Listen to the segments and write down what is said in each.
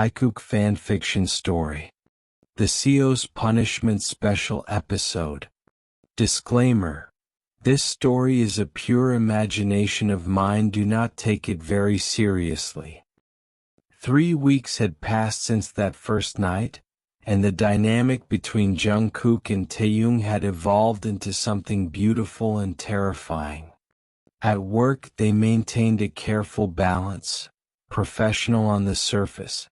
Taekook fanfiction story. The CEO's Punishment Special Episode. Disclaimer. This story is a pure imagination of mine, do not take it very seriously. 3 weeks had passed since that first night, and the dynamic between Jungkook and Taehyung had evolved into something beautiful and terrifying. At work they maintained a careful balance, professional on the surface,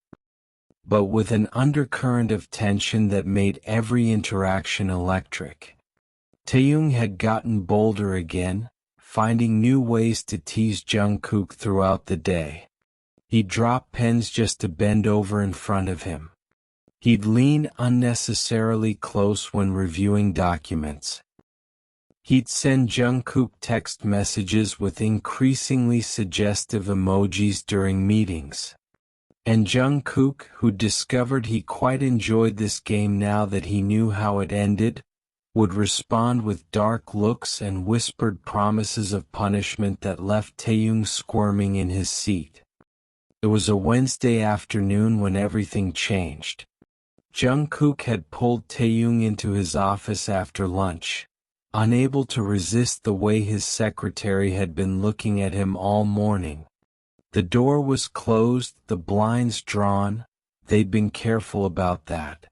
but with an undercurrent of tension that made every interaction electric. Taehyung had gotten bolder again, finding new ways to tease Jungkook throughout the day. He'd drop pens just to bend over in front of him. He'd lean unnecessarily close when reviewing documents. He'd send Jungkook text messages with increasingly suggestive emojis during meetings. And Jungkook, who discovered he quite enjoyed this game now that he knew how it ended, would respond with dark looks and whispered promises of punishment that left Taehyung squirming in his seat. It was a Wednesday afternoon when everything changed. Jungkook had pulled Taehyung into his office after lunch, unable to resist the way his secretary had been looking at him all morning. The door was closed, the blinds drawn. They'd been careful about that.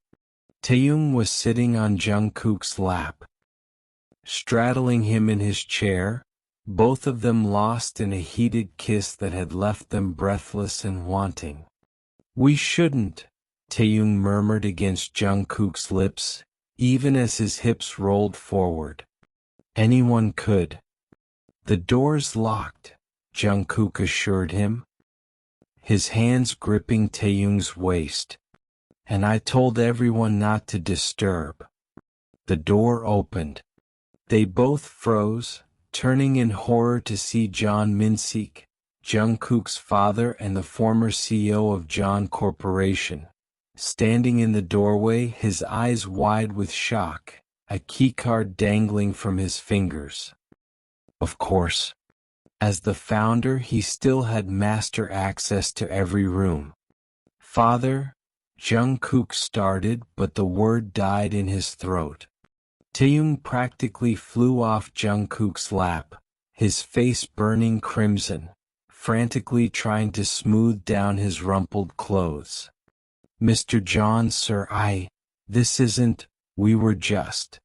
Taehyung was sitting on Jungkook's lap, straddling him in his chair, both of them lost in a heated kiss that had left them breathless and wanting. "We shouldn't," Taehyung murmured against Jungkook's lips, even as his hips rolled forward. "Anyone could." "The door's locked," Jungkook assured him, his hands gripping Taehyung's waist. "And I told everyone not to disturb." The door opened. They both froze, turning in horror to see John Min-sik, Jungkook's father and the former CEO of John Corporation, standing in the doorway, his eyes wide with shock, a keycard dangling from his fingers. Of course, as the founder, he still had master access to every room. "Father," Jungkook started, but the word died in his throat. Taehyung practically flew off Jungkook's lap, his face burning crimson, frantically trying to smooth down his rumpled clothes. "Mr. John, sir, this isn't, we were just..."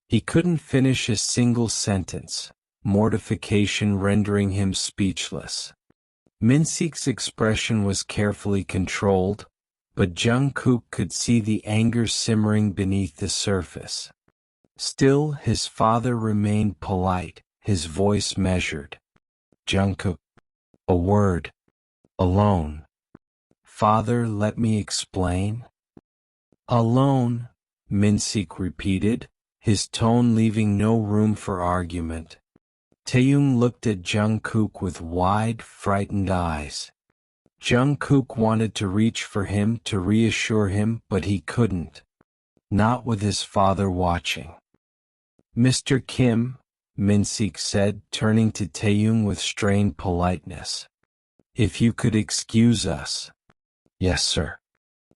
He couldn't finish a single sentence, mortification rendering him speechless. Min-sik's expression was carefully controlled, but Jungkook could see the anger simmering beneath the surface. Still, his father remained polite, his voice measured. "Jungkook, a word. Alone." "Father, let me explain." "Alone," Min-sik repeated, his tone leaving no room for argument. Taehyung looked at Jungkook with wide, frightened eyes. Jungkook wanted to reach for him to reassure him, but he couldn't. Not with his father watching. "Mr. Kim," Min-sik said, turning to Taehyung with strained politeness. "If you could excuse us." "Yes, sir."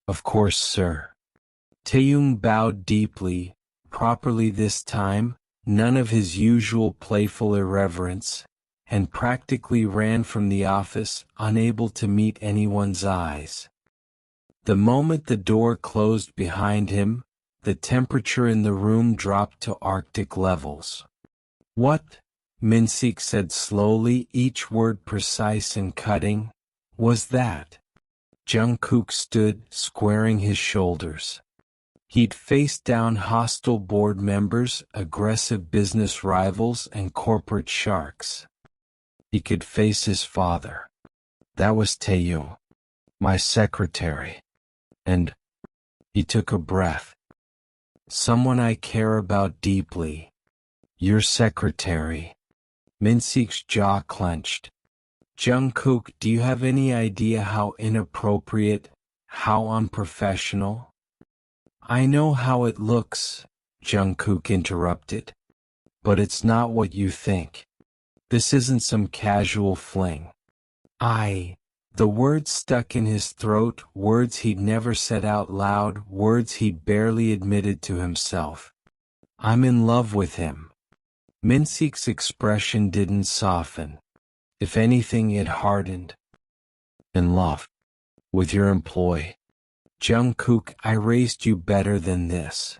"Of course, sir." Taehyung bowed deeply, properly this time, none of his usual playful irreverence, and practically ran from the office, unable to meet anyone's eyes. The moment the door closed behind him, the temperature in the room dropped to Arctic levels. "What?" Min-sik said slowly, each word precise and cutting. "Was that?" Jungkook stood, squaring his shoulders. He'd faced down hostile board members, aggressive business rivals, and corporate sharks. He could face his father. That was Taehyung, my secretary. And he took a breath. "Someone I care about deeply. Your secretary." Min-sik's jaw clenched. "Jungkook, do you have any idea how inappropriate, how unprofessional?" "I know how it looks," Jungkook interrupted. "But it's not what you think. This isn't some casual fling. The words stuck in his throat, words he'd never said out loud, words he'd barely admitted to himself. I'm in love with him. Minseek's expression didn't soften. If anything, it hardened. In love. With your employee. Jungkook, I raised you better than this.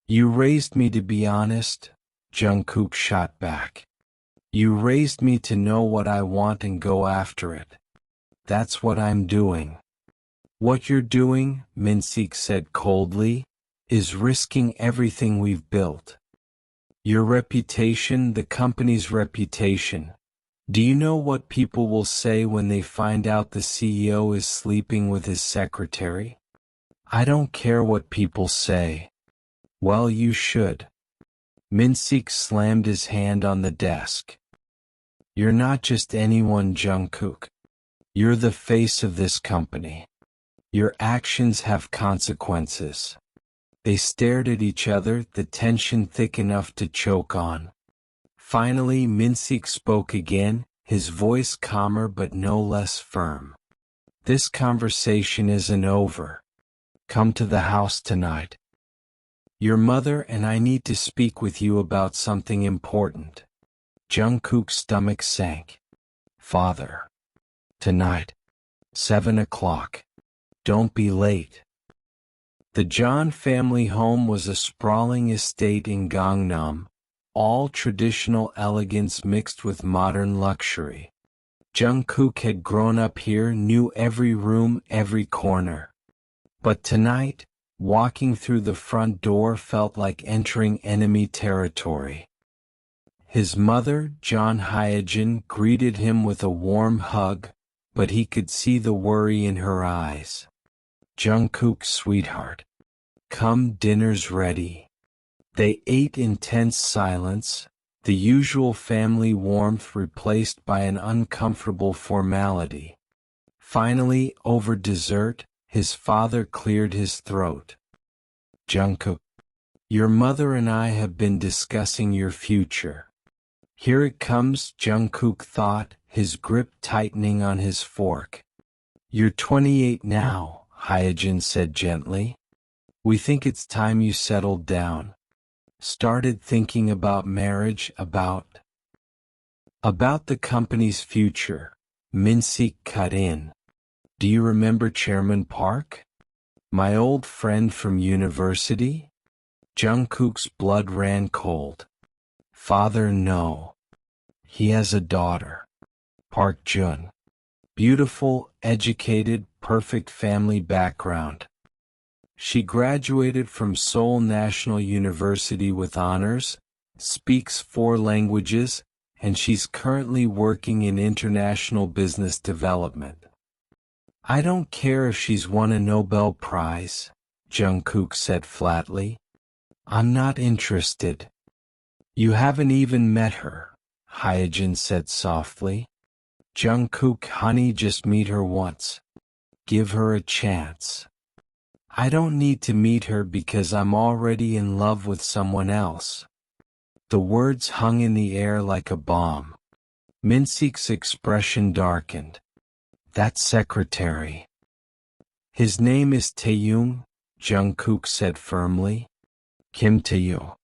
You raised me to be honest, Jungkook shot back. You raised me to know what I want and go after it. That's what I'm doing. What you're doing, Minseek said coldly, is risking everything we've built. Your reputation, the company's reputation. Do you know what people will say when they find out the CEO is sleeping with his secretary? I don't care what people say. Well, you should. Minseek slammed his hand on the desk. You're not just anyone, Jungkook. You're the face of this company. Your actions have consequences. They stared at each other, the tension thick enough to choke on. Finally, Minseek spoke again, his voice calmer but no less firm. This conversation isn't over. Come to the house tonight. Your mother and I need to speak with you about something important. Jungkook's stomach sank. Father. Tonight. 7 o'clock. Don't be late. The John family home was a sprawling estate in Gangnam, all traditional elegance mixed with modern luxury. Jungkook had grown up here, knew every room, every corner. But tonight, walking through the front door felt like entering enemy territory. His mother, John Hyejin, greeted him with a warm hug, but he could see the worry in her eyes. Jungkook, sweetheart. Come, dinner's ready. They ate in tense silence, the usual family warmth replaced by an uncomfortable formality. Finally, over dessert, his father cleared his throat. Jungkook, your mother and I have been discussing your future. Here it comes, Jungkook thought, his grip tightening on his fork. You're 28 now, Hyejin said gently. We think it's time you settled down. Started thinking about marriage, about the company's future. Minseek cut in. Do you remember Chairman Park? My old friend from university? Jungkook's blood ran cold. Father, no. He has a daughter. Park Jun. Beautiful, educated, perfect family background. She graduated from Seoul National University with honors, speaks 4 languages, and she's currently working in international business development. I don't care if she's won a Nobel Prize, Jungkook said flatly. I'm not interested. You haven't even met her, Hyejin said softly. Jungkook, honey, just meet her once. Give her a chance. I don't need to meet her because I'm already in love with someone else. The words hung in the air like a bomb. Minseek's expression darkened. That secretary. His name is Taehyung, Jungkook said firmly. Kim Taehyung.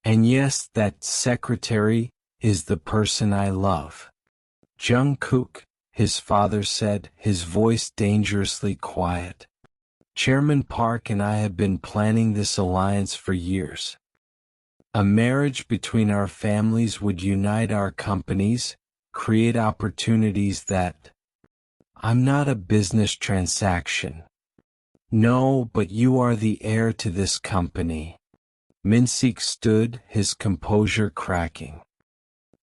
And yes, that secretary is the person I love. Jungkook, his father said, his voice dangerously quiet. Chairman Park and I have been planning this alliance for years. A marriage between our families would unite our companies, create opportunities that... I'm not a business transaction. No, but you are the heir to this company. Minseek stood, his composure cracking.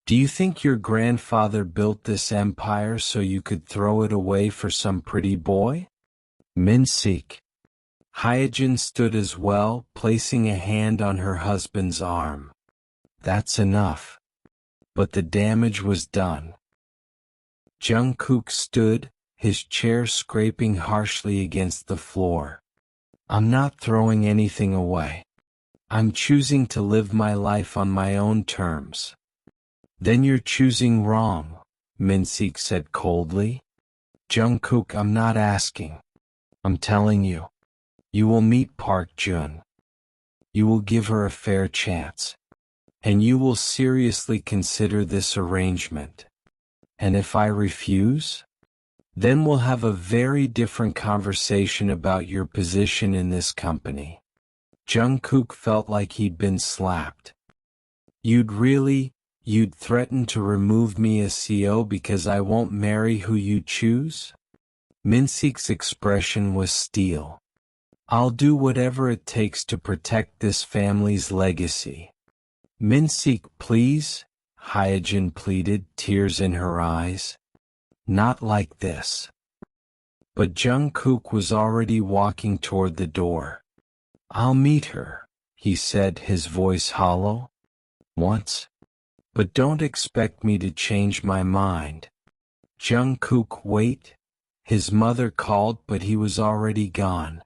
Do you think your grandfather built this empire so you could throw it away for some pretty boy? Minseek. Hyejin stood as well, placing a hand on her husband's arm. That's enough. But the damage was done. Jungkook stood, his chair scraping harshly against the floor. I'm not throwing anything away. I'm choosing to live my life on my own terms. Then you're choosing wrong, Minseek said coldly. Jungkook, I'm not asking. I'm telling you. You will meet Park Jun. You will give her a fair chance. And you will seriously consider this arrangement. And if I refuse? Then we'll have a very different conversation about your position in this company. Jungkook felt like he'd been slapped. You'd threaten to remove me as CEO because I won't marry who you choose? Minseek's expression was steel. I'll do whatever it takes to protect this family's legacy. Minseek, please, Hyejin pleaded, tears in her eyes. Not like this. But Jungkook was already walking toward the door. I'll meet her, he said, his voice hollow. Once. But don't expect me to change my mind. Jungkook, wait. His mother called, but he was already gone.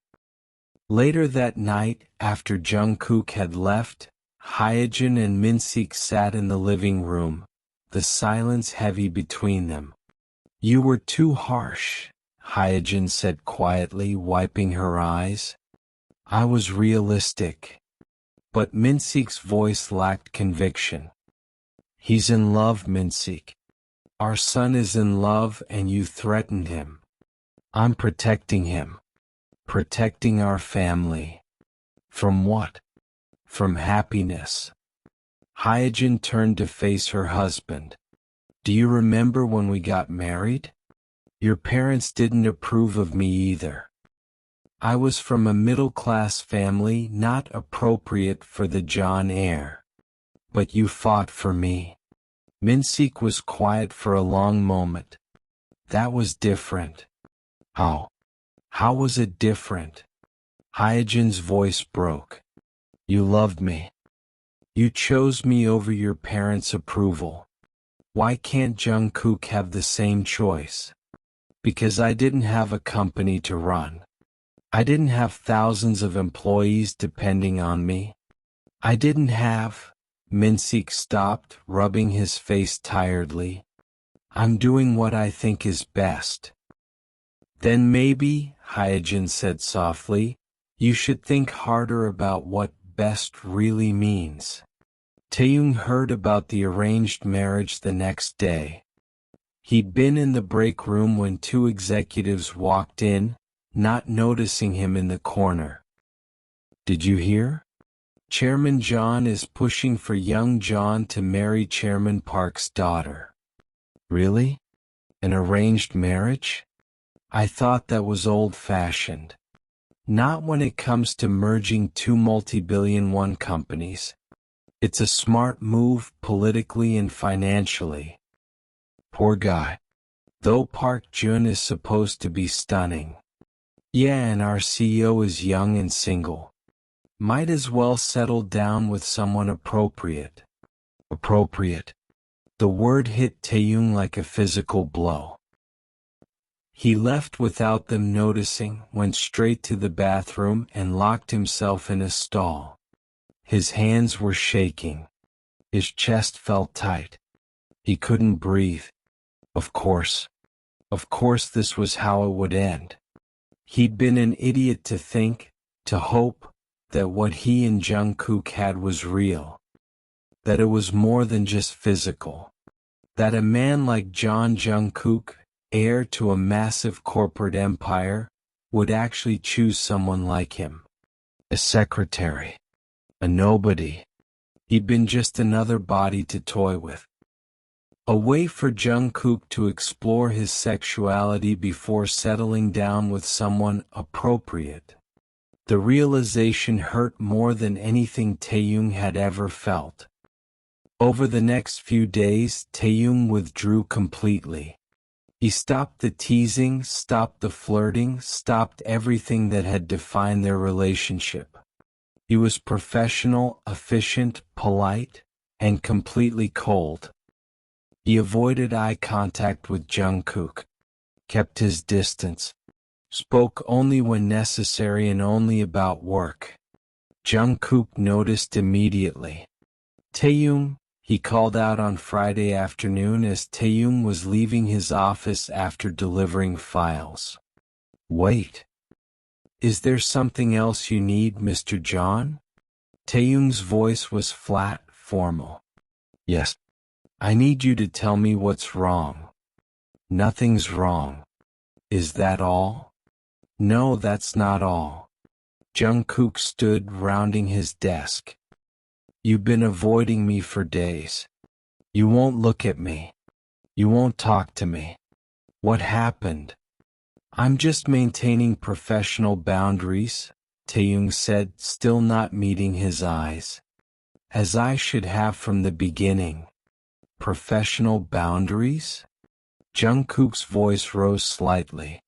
Later that night, after Jungkook had left, Hyejin and Minseek sat in the living room, the silence heavy between them. You were too harsh, Hyejin said quietly, wiping her eyes. I was realistic. But Minseek's voice lacked conviction. He's in love, Minseek. Our son is in love and you threatened him. I'm protecting him. Protecting our family. From what? From happiness. Hyejin turned to face her husband. Do you remember when we got married? Your parents didn't approve of me either. I was from a middle-class family, not appropriate for the John heir. But you fought for me. Minseek was quiet for a long moment. That was different. How? How was it different? Hyejin's voice broke. You loved me. You chose me over your parents' approval. Why can't Jungkook have the same choice? Because I didn't have a company to run. I didn't have thousands of employees depending on me. I didn't have. Minseek stopped, rubbing his face tiredly. I'm doing what I think is best. Then maybe, Hyejin said softly, you should think harder about what best really means. Taehyung heard about the arranged marriage the next day. He'd been in the break room when two executives walked in, not noticing him in the corner. Did you hear? Chairman John is pushing for young John to marry Chairman Park's daughter. Really? An arranged marriage? I thought that was old-fashioned. Not when it comes to merging two multi-billion-won companies. It's a smart move politically and financially. Poor guy. Though Park Jun is supposed to be stunning. Yeah, and our CEO is young and single. Might as well settle down with someone appropriate. Appropriate. The word hit Taehyung like a physical blow. He left without them noticing, went straight to the bathroom and locked himself in a stall. His hands were shaking. His chest felt tight. He couldn't breathe. Of course this was how it would end. He'd been an idiot to think, to hope, that what he and Jungkook had was real. That it was more than just physical. That a man like John Jungkook, heir to a massive corporate empire, would actually choose someone like him. A secretary. A nobody. He'd been just another body to toy with. A way for Jungkook to explore his sexuality before settling down with someone appropriate. The realization hurt more than anything Taehyung had ever felt. Over the next few days, Taehyung withdrew completely. He stopped the teasing, stopped the flirting, stopped everything that had defined their relationship. He was professional, efficient, polite, and completely cold. He avoided eye contact with Jungkook, kept his distance, spoke only when necessary and only about work. Jungkook noticed immediately. Taehyung, he called out on Friday afternoon as Taehyung was leaving his office after delivering files. Wait. Is there something else you need, Mr. John? Taehyung's voice was flat, formal. Yes. I need you to tell me what's wrong. Nothing's wrong. Is that all? No, that's not all. Jungkook stood rounding his desk. You've been avoiding me for days. You won't look at me. You won't talk to me. What happened? I'm just maintaining professional boundaries, Taehyung said, still not meeting his eyes. As I should have from the beginning. Professional boundaries? Jungkook's voice rose slightly.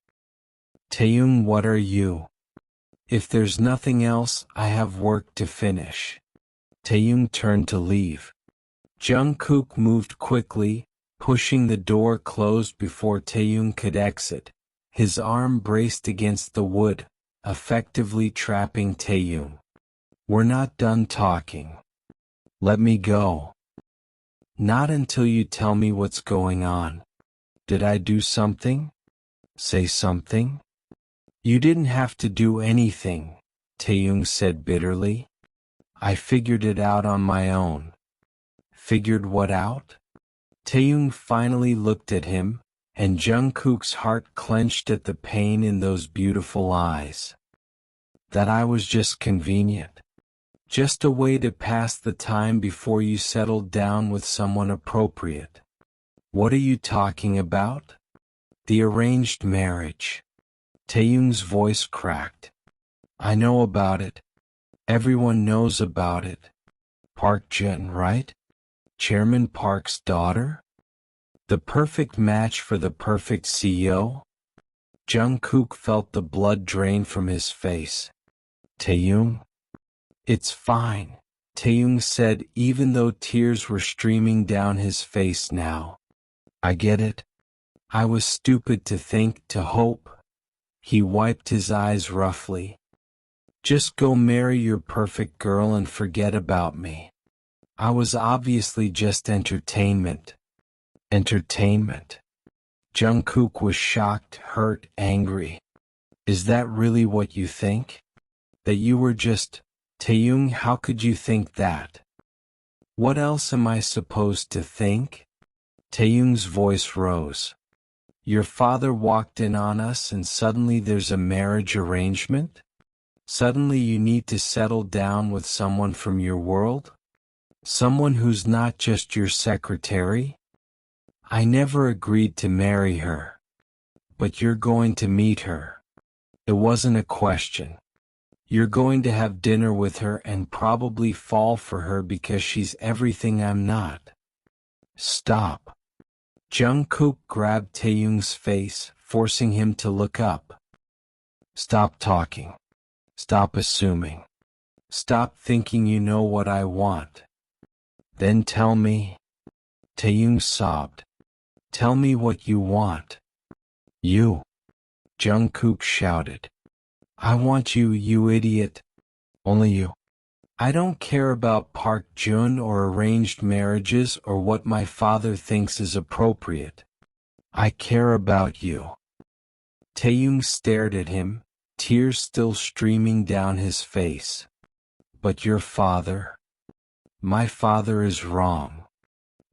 Taehyung, what are you? If there's nothing else, I have work to finish. Taehyung turned to leave. Jungkook moved quickly, pushing the door closed before Taehyung could exit. His arm braced against the wood, effectively trapping Taehyung. We're not done talking. Let me go. Not until you tell me what's going on. Did I do something? Say something? You didn't have to do anything, Taehyung said bitterly. I figured it out on my own. Figured what out? Taehyung finally looked at him, and Jungkook's heart clenched at the pain in those beautiful eyes. That I was just convenient. Just a way to pass the time before you settled down with someone appropriate. What are you talking about? The arranged marriage. Taehyung's voice cracked. I know about it. Everyone knows about it. Park Jun, right? Chairman Park's daughter? The perfect match for the perfect CEO? Jungkook felt the blood drain from his face. Taehyung? It's fine, Taehyung said, even though tears were streaming down his face now. I get it. I was stupid to think, to hope. He wiped his eyes roughly. Just go marry your perfect girl and forget about me. I was obviously just entertainment. Entertainment? Jungkook was shocked, hurt, angry. Is that really what you think? That you were just... Taehyung, how could you think that? What else am I supposed to think? Taehyung's voice rose. Your father walked in on us and suddenly there's a marriage arrangement? Suddenly you need to settle down with someone from your world? Someone who's not just your secretary? I never agreed to marry her. But you're going to meet her. It wasn't a question. You're going to have dinner with her and probably fall for her because she's everything I'm not. Stop. Jungkook grabbed Taehyung's face, forcing him to look up. Stop talking. Stop assuming. Stop thinking you know what I want. Then tell me. Taehyung sobbed. Tell me what you want. You. Jungkook shouted. I want you, you idiot. Only you. I don't care about Park Jun or arranged marriages or what my father thinks is appropriate. I care about you. Taehyung stared at him, tears still streaming down his face. But your father? My father is wrong.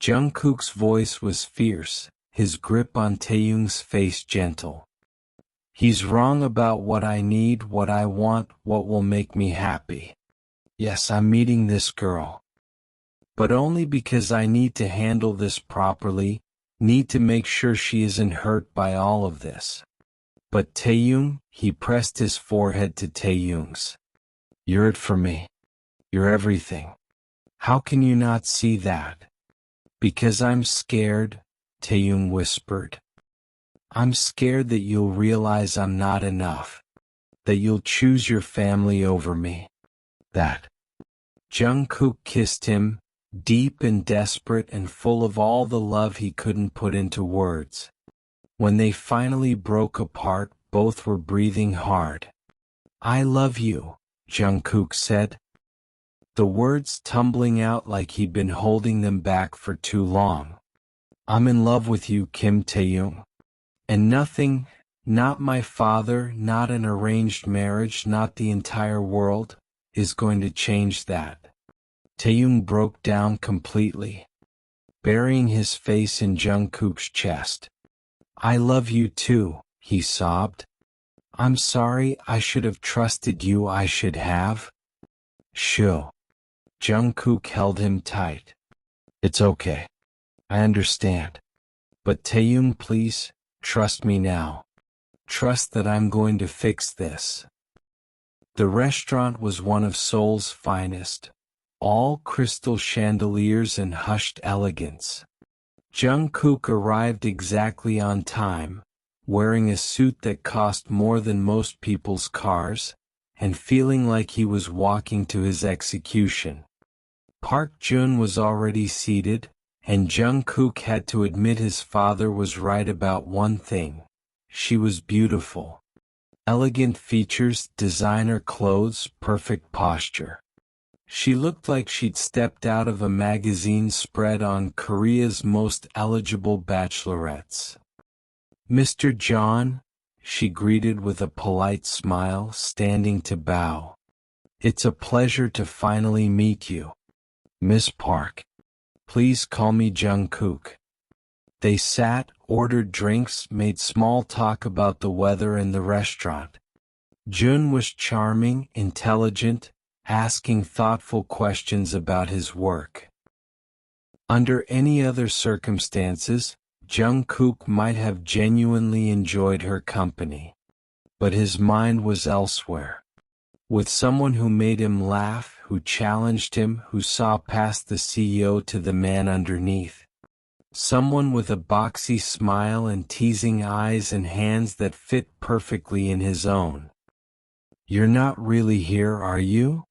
Jungkook's voice was fierce, his grip on Taehyung's face gentle. He's wrong about what I need, what I want, what will make me happy. Yes, I'm meeting this girl. But only because I need to handle this properly, need to make sure she isn't hurt by all of this. But Taehyung, he pressed his forehead to Taehyung's. You're it for me. You're everything. How can you not see that? Because I'm scared, Taehyung whispered. I'm scared that you'll realize I'm not enough. That you'll choose your family over me. That. Jungkook kissed him, deep and desperate and full of all the love he couldn't put into words. When they finally broke apart, both were breathing hard. I love you, Jungkook said. the words tumbling out like he'd been holding them back for too long. I'm in love with you, Kim Taehyung. And nothing, not my father, not an arranged marriage, not the entire world, is going to change that. Taehyung broke down completely, burying his face in Jungkook's chest. I love you too, he sobbed. I'm sorry, I should have trusted you, I should have. Shoo. Jungkook held him tight. It's okay. I understand. But Taehyung, please, trust me now. Trust that I'm going to fix this. The restaurant was one of Seoul's finest, all crystal chandeliers and hushed elegance. Jungkook arrived exactly on time, wearing a suit that cost more than most people's cars, and feeling like he was walking to his execution. Park Jun was already seated, and Jungkook had to admit his father was right about one thing. She was beautiful. Elegant features, designer clothes, perfect posture. She looked like she'd stepped out of a magazine spread on Korea's most eligible bachelorettes. Mr. John, she greeted with a polite smile, standing to bow. It's a pleasure to finally meet you. Miss Park. Please call me Jungkook. They sat, ordered drinks, made small talk about the weather and the restaurant. Jun was charming, intelligent, asking thoughtful questions about his work. Under any other circumstances, Jungkook might have genuinely enjoyed her company. But his mind was elsewhere. With someone who made him laugh, who challenged him, who saw past the CEO to the man underneath. Someone with a boxy smile and teasing eyes and hands that fit perfectly in his own. You're not really here, are you?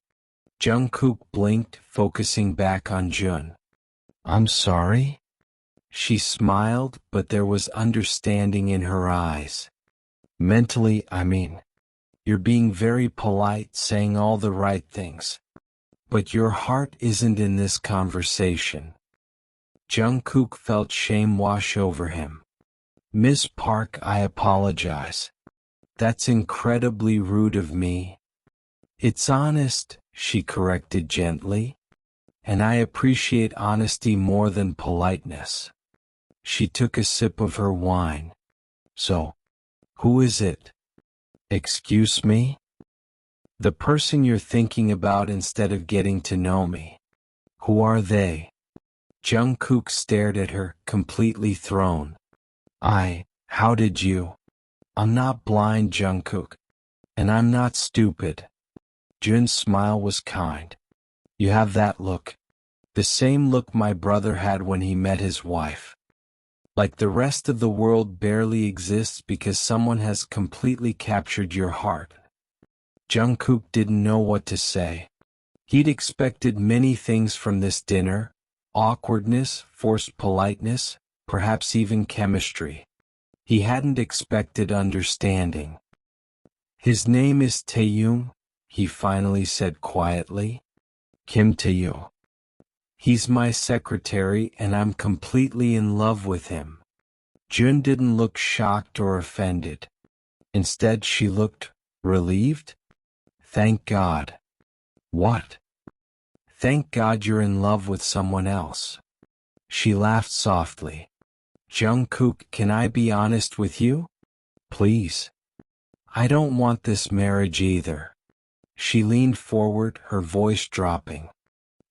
Jungkook blinked, focusing back on Jun. I'm sorry? She smiled, but there was understanding in her eyes. Mentally, I mean. You're being very polite, saying all the right things. But your heart isn't in this conversation. Jungkook felt shame wash over him. Miss Park, I apologize. That's incredibly rude of me. It's honest, she corrected gently. And I appreciate honesty more than politeness. She took a sip of her wine. So, who is it? Excuse me? The person you're thinking about instead of getting to know me. Who are they? Jungkook stared at her, completely thrown. How did you? I'm not blind, Jungkook. And I'm not stupid. Jun's smile was kind. You have that look. The same look my brother had when he met his wife. Like the rest of the world barely exists because someone has completely captured your heart. Jungkook didn't know what to say. He'd expected many things from this dinner. Awkwardness, forced politeness, perhaps even chemistry. He hadn't expected understanding. His name is Taehyung, he finally said quietly. Kim Taehyung. He's my secretary and I'm completely in love with him. Jun didn't look shocked or offended. Instead she looked relieved. Thank God. What? Thank God you're in love with someone else. She laughed softly. Jungkook, can I be honest with you? Please. I don't want this marriage either. She leaned forward, her voice dropping.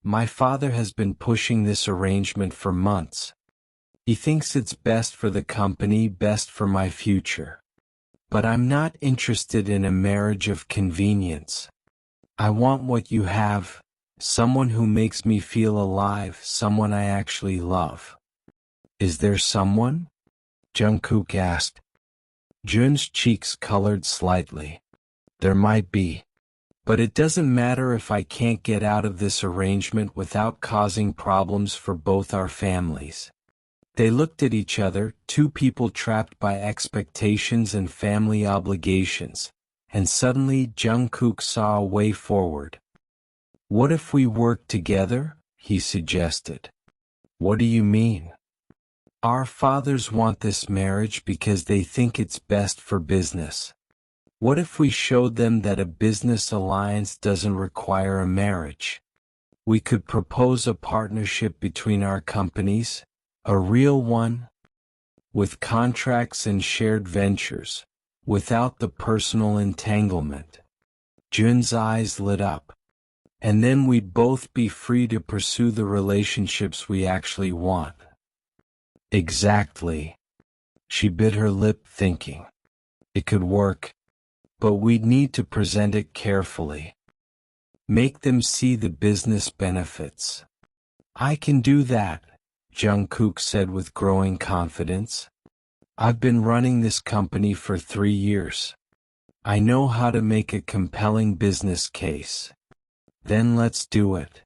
My father has been pushing this arrangement for months. He thinks it's best for the company, best for my future. But I'm not interested in a marriage of convenience. I want what you have, someone who makes me feel alive, someone I actually love. Is there someone? Jungkook asked. Jun's cheeks colored slightly. There might be. But it doesn't matter if I can't get out of this arrangement without causing problems for both our families. They looked at each other, two people trapped by expectations and family obligations, and suddenly Jungkook saw a way forward. What if we work together? He suggested. What do you mean? Our fathers want this marriage because they think it's best for business. What if we showed them that a business alliance doesn't require a marriage? We could propose a partnership between our companies, a real one, with contracts and shared ventures, without the personal entanglement. Jun's eyes lit up. And then we'd both be free to pursue the relationships we actually want. Exactly. She bit her lip thinking. It could work, but we'd need to present it carefully. Make them see the business benefits. I can do that, Jungkook said with growing confidence. I've been running this company for 3 years. I know how to make a compelling business case. Then let's do it.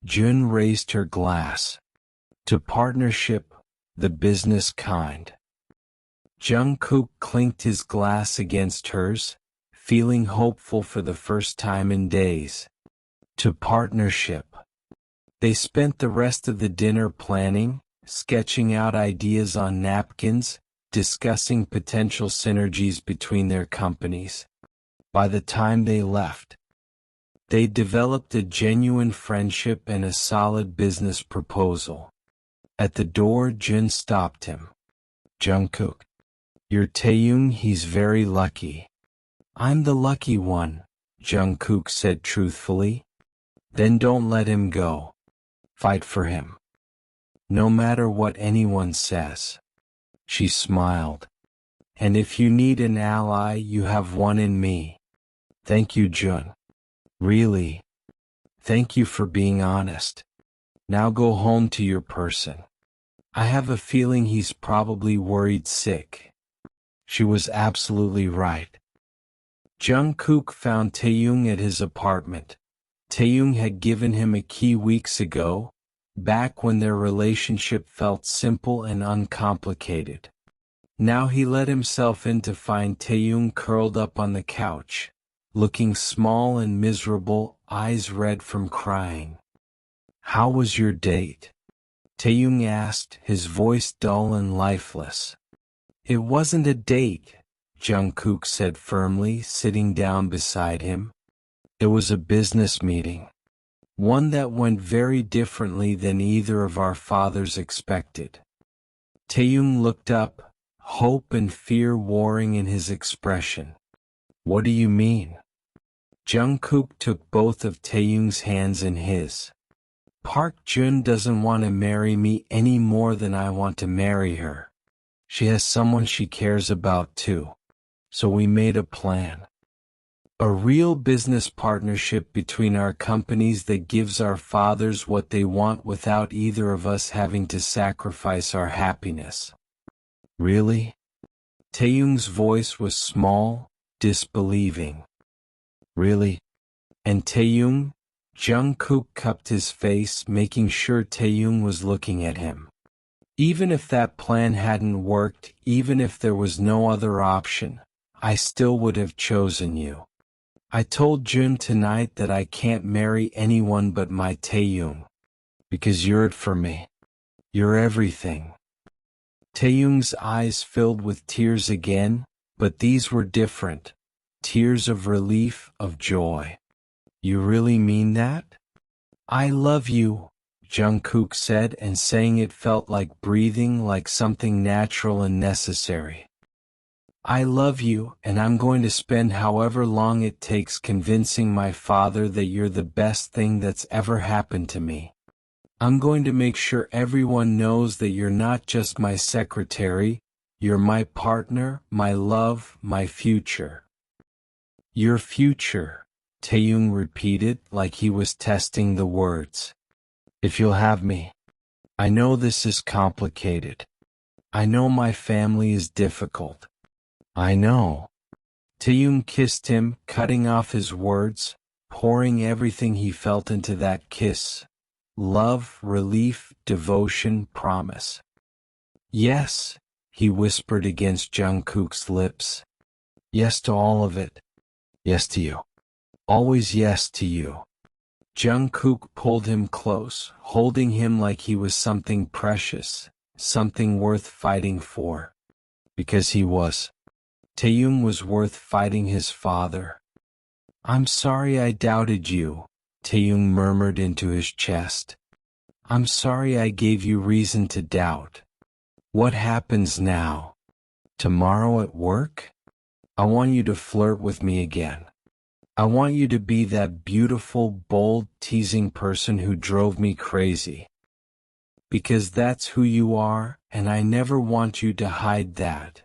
Jun raised her glass. To partnership, the business kind. Jungkook clinked his glass against hers, feeling hopeful for the first time in days. To partnership. They spent the rest of the dinner planning, sketching out ideas on napkins, discussing potential synergies between their companies. By the time they left, they developed a genuine friendship and a solid business proposal. At the door, Jun stopped him. Jungkook. Your Taehyung, he's very lucky. I'm the lucky one, Jungkook said truthfully. Then don't let him go. Fight for him. No matter what anyone says. She smiled. And if you need an ally, you have one in me. Thank you, Jun. Really. Thank you for being honest. Now go home to your person. I have a feeling he's probably worried sick. She was absolutely right. Jungkook found Taehyung at his apartment. Taehyung had given him a key weeks ago, back when their relationship felt simple and uncomplicated. Now he let himself in to find Taehyung curled up on the couch, looking small and miserable, eyes red from crying. How was your date? Taehyung asked, his voice dull and lifeless. It wasn't a date, Jungkook said firmly, sitting down beside him. It was a business meeting. One that went very differently than either of our fathers expected. Taehyung looked up, hope and fear warring in his expression. What do you mean? Jungkook took both of Taehyung's hands in his. Park Jun doesn't want to marry me any more than I want to marry her. She has someone she cares about too. So we made a plan. A real business partnership between our companies that gives our fathers what they want without either of us having to sacrifice our happiness. Really? Taehyung's voice was small, disbelieving. Really? And Taehyung? Jungkook cupped his face, making sure Taehyung was looking at him. Even if that plan hadn't worked, even if there was no other option, I still would have chosen you. I told Jun tonight that I can't marry anyone but my Taehyung. Because you're it for me. You're everything. Taehyung's eyes filled with tears again, but these were different. Tears of relief, of joy. You really mean that? I love you, Jungkook said, and saying it felt like breathing, like something natural and necessary. I love you, and I'm going to spend however long it takes convincing my father that you're the best thing that's ever happened to me. I'm going to make sure everyone knows that you're not just my secretary, you're my partner, my love, my future. Your future, Taehyung repeated like he was testing the words. If you'll have me. I know this is complicated. I know my family is difficult. I know. Taehyung kissed him, cutting off his words, pouring everything he felt into that kiss. Love, relief, devotion, promise. Yes, he whispered against Jungkook's lips. Yes to all of it. Yes to you. Always yes to you. Jungkook pulled him close, holding him like he was something precious, something worth fighting for. Because he was. Taehyung was worth fighting his father. "I'm sorry I doubted you," Taehyung murmured into his chest. "I'm sorry I gave you reason to doubt. What happens now? Tomorrow at work? I want you to flirt with me again. I want you to be that beautiful, bold, teasing person who drove me crazy. Because that's who you are, and I never want you to hide that."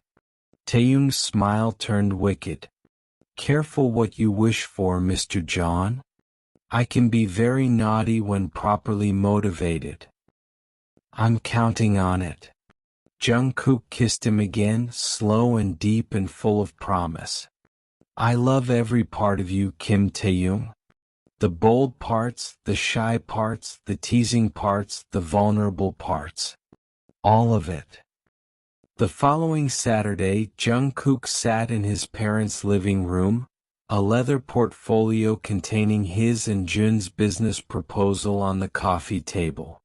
Taehyung's smile turned wicked. "Careful what you wish for, Mr. John. I can be very naughty when properly motivated." "I'm counting on it." Jungkook kissed him again, slow and deep and full of promise. "I love every part of you, Kim Taehyung. The bold parts, the shy parts, the teasing parts, the vulnerable parts. All of it." The following Saturday, Jungkook sat in his parents' living room, a leather portfolio containing his and Jun's business proposal on the coffee table.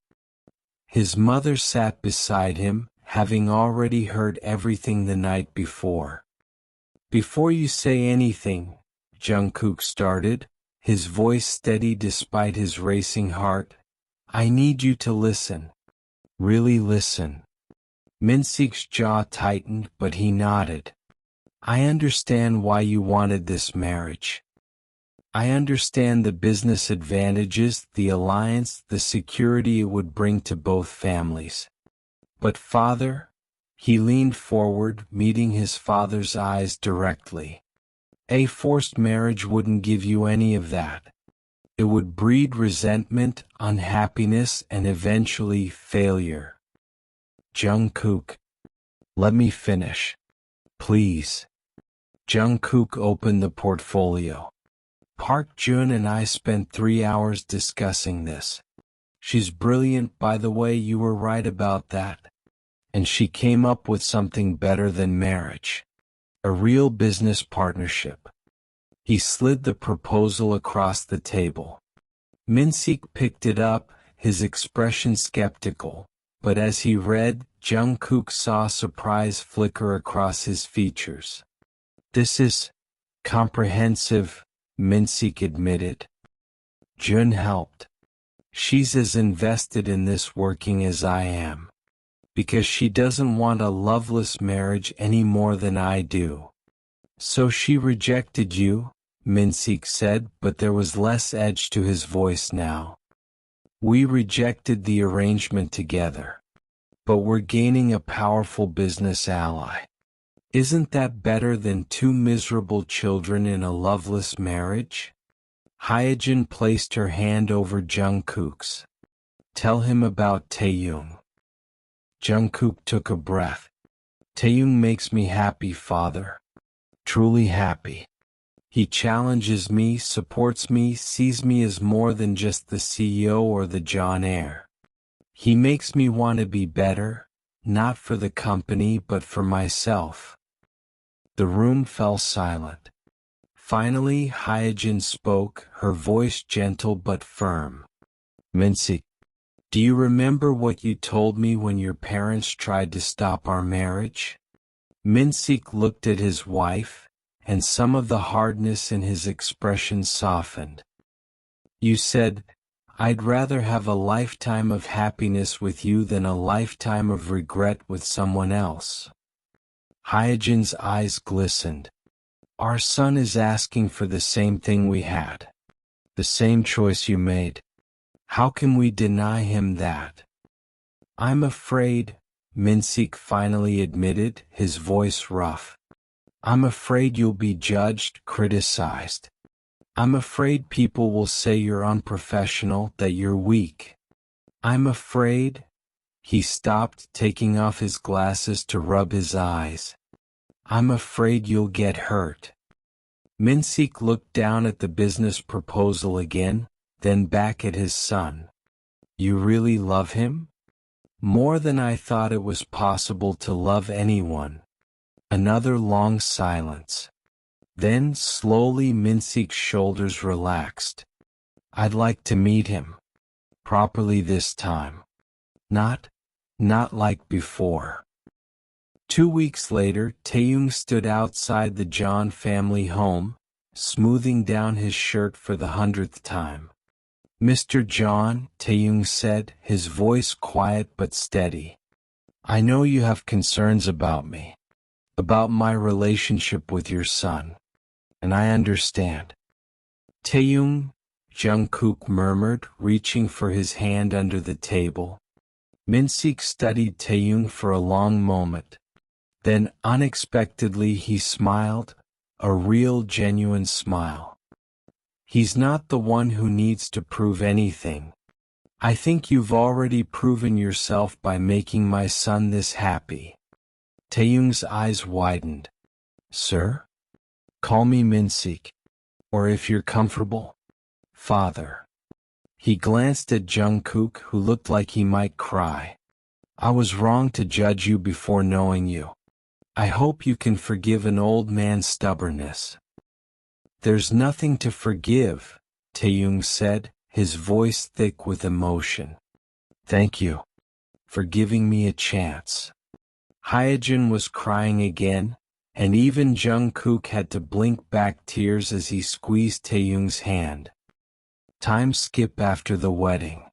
His mother sat beside him, having already heard everything the night before. "Before you say anything," Jungkook started, his voice steady despite his racing heart, "I need you to listen. Really listen." Minseek's jaw tightened, but he nodded. "I understand why you wanted this marriage. I understand the business advantages, the alliance, the security it would bring to both families. But father," he leaned forward, meeting his father's eyes directly, "a forced marriage wouldn't give you any of that. It would breed resentment, unhappiness, and eventually failure." "Jungkook, let me finish. Please." Jungkook opened the portfolio. "Park Jun and I spent 3 hours discussing this. She's brilliant, by the way, you were right about that. And she came up with something better than marriage. A real business partnership." He slid the proposal across the table. Minseek picked it up, his expression skeptical, but as he read, Jungkook saw surprise flicker across his features. "This is comprehensive," Minseek admitted. Jun helped. "She's as invested in this working as I am. Because she doesn't want a loveless marriage any more than I do." "So she rejected you," Minseek said, but there was less edge to his voice now. "We rejected the arrangement together. But we're gaining a powerful business ally. Isn't that better than 2 miserable children in a loveless marriage?" Hyejin placed her hand over Jungkook's. "Tell him about Taehyung." Jungkook took a breath. "Taehyung makes me happy, father. Truly happy. He challenges me, supports me, sees me as more than just the CEO or the John heir. He makes me want to be better, not for the company but for myself." The room fell silent. Finally, Hyejin spoke, her voice gentle but firm. "Minseek, do you remember what you told me when your parents tried to stop our marriage?" Minseek looked at his wife, and some of the hardness in his expression softened. "You said, I'd rather have a lifetime of happiness with you than a lifetime of regret with someone else." Hyejin's eyes glistened. "Our son is asking for the same thing we had. The same choice you made. How can we deny him that?" "I'm afraid," Minseek finally admitted, his voice rough. "I'm afraid you'll be judged, criticized. I'm afraid people will say you're unprofessional, that you're weak. I'm afraid—" He stopped, taking off his glasses to rub his eyes. "I'm afraid you'll get hurt." Minseek looked down at the business proposal again, then back at his son. "You really love him?" "More than I thought it was possible to love anyone." Another long silence. Then, slowly, Minseek's shoulders relaxed. I'd like to meet him. Properly this time. Not like before. 2 weeks later, Taehyung stood outside the John family home, smoothing down his shirt for the 100th time. Mr. John, Taehyung said, his voice quiet but steady. I know you have concerns about me, about my relationship with your son, and I understand. Taehyung, Jungkook murmured, reaching for his hand under the table. Min-sik studied Taehyung for a long moment. Then, unexpectedly, he smiled, a real, genuine smile. He's not the one who needs to prove anything. I think you've already proven yourself by making my son this happy. Taehyung's eyes widened. Sir? Call me Min-sik. Or if you're comfortable, Father. He glanced at Jungkook, who looked like he might cry. I was wrong to judge you before knowing you. I hope you can forgive an old man's stubbornness. There's nothing to forgive, Taehyung said, his voice thick with emotion. Thank you for giving me a chance. Hyejin was crying again, and even Jungkook had to blink back tears as he squeezed Taehyung's hand. Time skip after the wedding.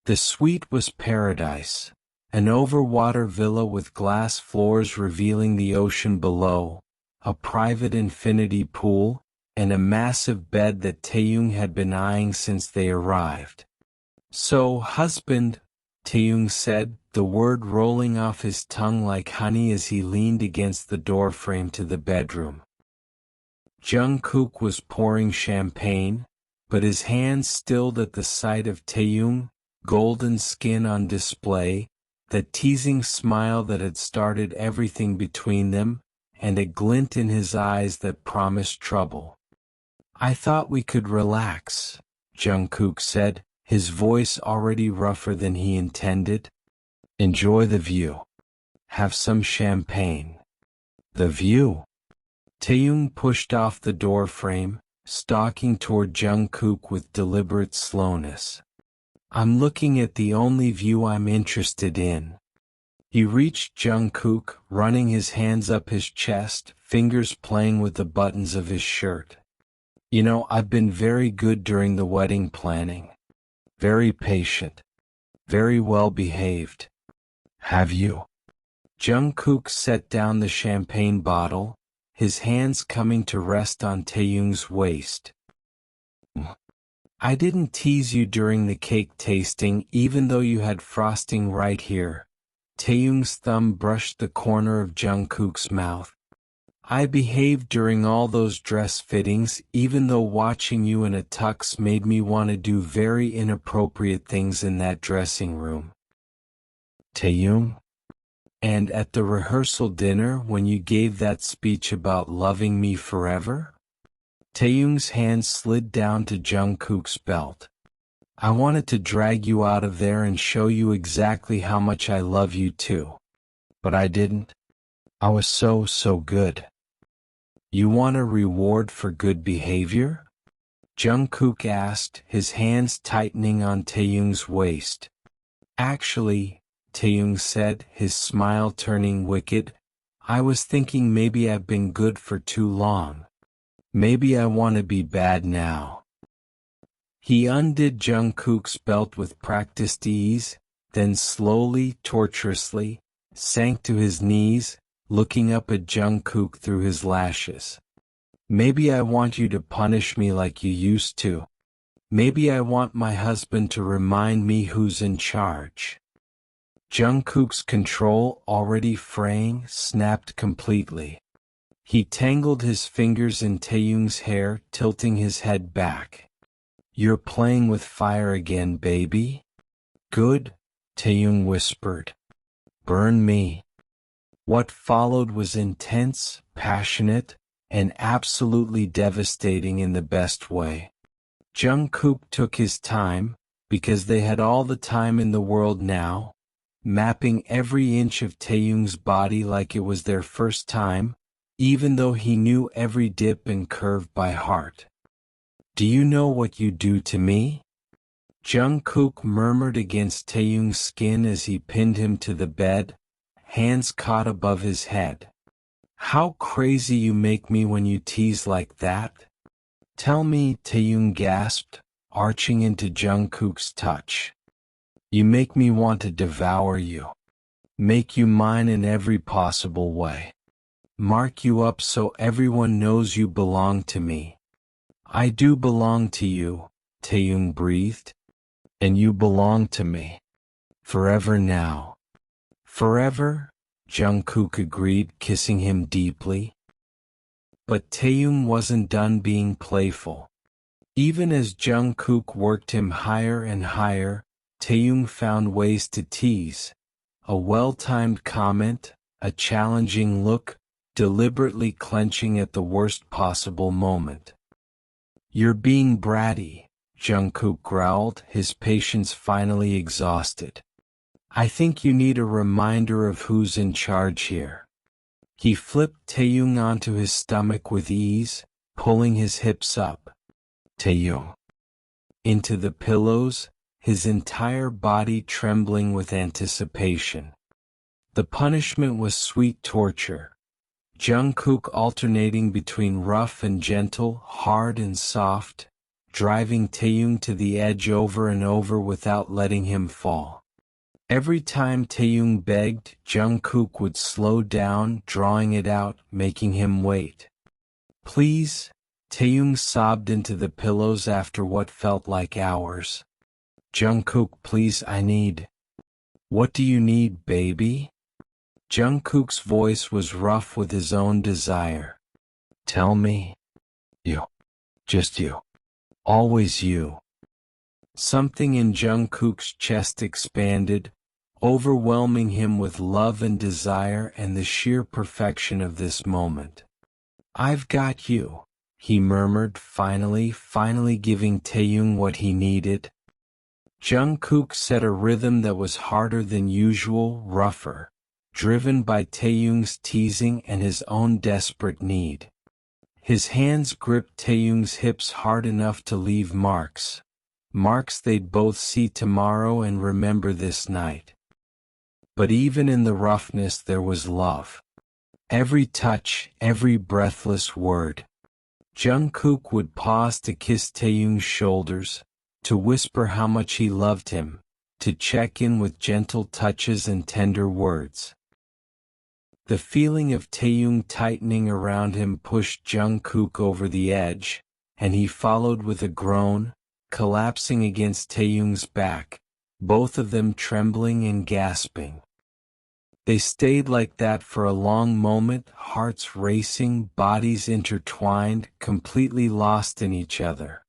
The suite was paradise. An overwater villa with glass floors revealing the ocean below, a private infinity pool, and a massive bed that Taehyung had been eyeing since they arrived. So, husband, Taehyung said, the word rolling off his tongue like honey as he leaned against the doorframe to the bedroom. Jungkook was pouring champagne, but his hands stilled at the sight of Taehyung, golden skin on display, that teasing smile that had started everything between them, and a glint in his eyes that promised trouble. I thought we could relax, Jungkook said, his voice already rougher than he intended. Enjoy the view. Have some champagne. The view? Taehyung pushed off the doorframe, stalking toward Jungkook with deliberate slowness. I'm looking at the only view I'm interested in. He reached Jungkook, running his hands up his chest, fingers playing with the buttons of his shirt. You know, I've been very good during the wedding planning. Very patient. Very well behaved. Have you? Jungkook set down the champagne bottle, his hands coming to rest on Taehyung's waist. I didn't tease you during the cake tasting even though you had frosting right here. Taehyung's thumb brushed the corner of Jungkook's mouth. I behaved during all those dress fittings even though watching you in a tux made me want to do very inappropriate things in that dressing room. Taehyung? And at the rehearsal dinner when you gave that speech about loving me forever? Taehyung's hand slid down to Jungkook's belt. I wanted to drag you out of there and show you exactly how much I love you too. But I didn't. I was so good. You want a reward for good behavior? Jungkook asked, his hands tightening on Taehyung's waist. Actually, Taehyung said, his smile turning wicked, I was thinking maybe I've been good for too long. Maybe I want to be bad now. He undid Jungkook's belt with practiced ease, then slowly, tortuously, sank to his knees, looking up at Jungkook through his lashes. Maybe I want you to punish me like you used to. Maybe I want my husband to remind me who's in charge. Jungkook's control, already fraying, snapped completely. He tangled his fingers in Taehyung's hair, tilting his head back. You're playing with fire again, baby? Good, Taehyung whispered. Burn me. What followed was intense, passionate, and absolutely devastating in the best way. Jungkook took his time, because they had all the time in the world now, mapping every inch of Taehyung's body like it was their first time, even though he knew every dip and curve by heart. Do you know what you do to me? Jungkook murmured against Taehyung's skin as he pinned him to the bed, hands caught above his head. How crazy you make me when you tease like that. Tell me, Taehyung gasped, arching into Jungkook's touch. You make me want to devour you. Make you mine in every possible way. Mark you up so everyone knows you belong to me. I do belong to you, Taehyung breathed. And you belong to me. Forever now. Forever? Jungkook agreed, kissing him deeply. But Taehyung wasn't done being playful. Even as Jungkook worked him higher and higher, Taehyung found ways to tease. A well-timed comment, a challenging look, deliberately clenching at the worst possible moment. You're being bratty, Jungkook growled, his patience finally exhausted. I think you need a reminder of who's in charge here. He flipped Taehyung onto his stomach with ease, pulling his hips up. Taehyung. Into the pillows, his entire body trembling with anticipation. The punishment was sweet torture. Jungkook alternating between rough and gentle, hard and soft, driving Taehyung to the edge over and over without letting him fall. Every time Taehyung begged, Jungkook would slow down, drawing it out, making him wait. Please, Taehyung sobbed into the pillows after what felt like hours. Jungkook, please, I need. What do you need, baby? Jungkook's voice was rough with his own desire. Tell me. You. Just you. Always you. Something in Jungkook's chest expanded, overwhelming him with love and desire and the sheer perfection of this moment. I've got you, he murmured, finally giving Taehyung what he needed. Jungkook set a rhythm that was harder than usual, rougher, driven by Taehyung's teasing and his own desperate need. His hands gripped Taehyung's hips hard enough to leave marks they'd both see tomorrow and remember this night. But even in the roughness there was love. Every touch, every breathless word. Jungkook would pause to kiss Taehyung's shoulders, to whisper how much he loved him, to check in with gentle touches and tender words. The feeling of Taehyung tightening around him pushed Jungkook over the edge, and he followed with a groan, collapsing against Taehyung's back, both of them trembling and gasping. They stayed like that for a long moment, hearts racing, bodies intertwined, completely lost in each other.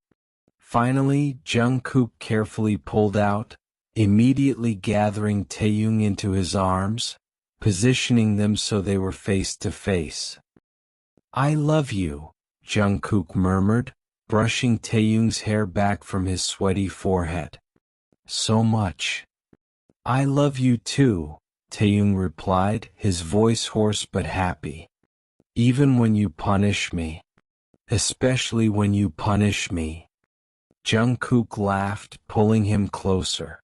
Finally, Jungkook carefully pulled out, immediately gathering Taehyung into his arms, positioning them so they were face to face. I love you, Jungkook murmured, brushing Taehyung's hair back from his sweaty forehead. So much. I love you too, Taehyung replied, his voice hoarse but happy. Even when you punish me. Especially when you punish me. Jungkook laughed, pulling him closer.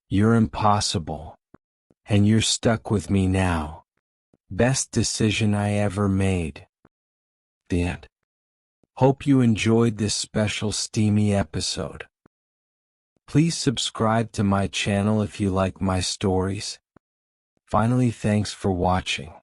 You're impossible. And you're stuck with me now. Best decision I ever made. The end. Hope you enjoyed this special steamy episode. Please subscribe to my channel if you like my stories. Finally, thanks for watching.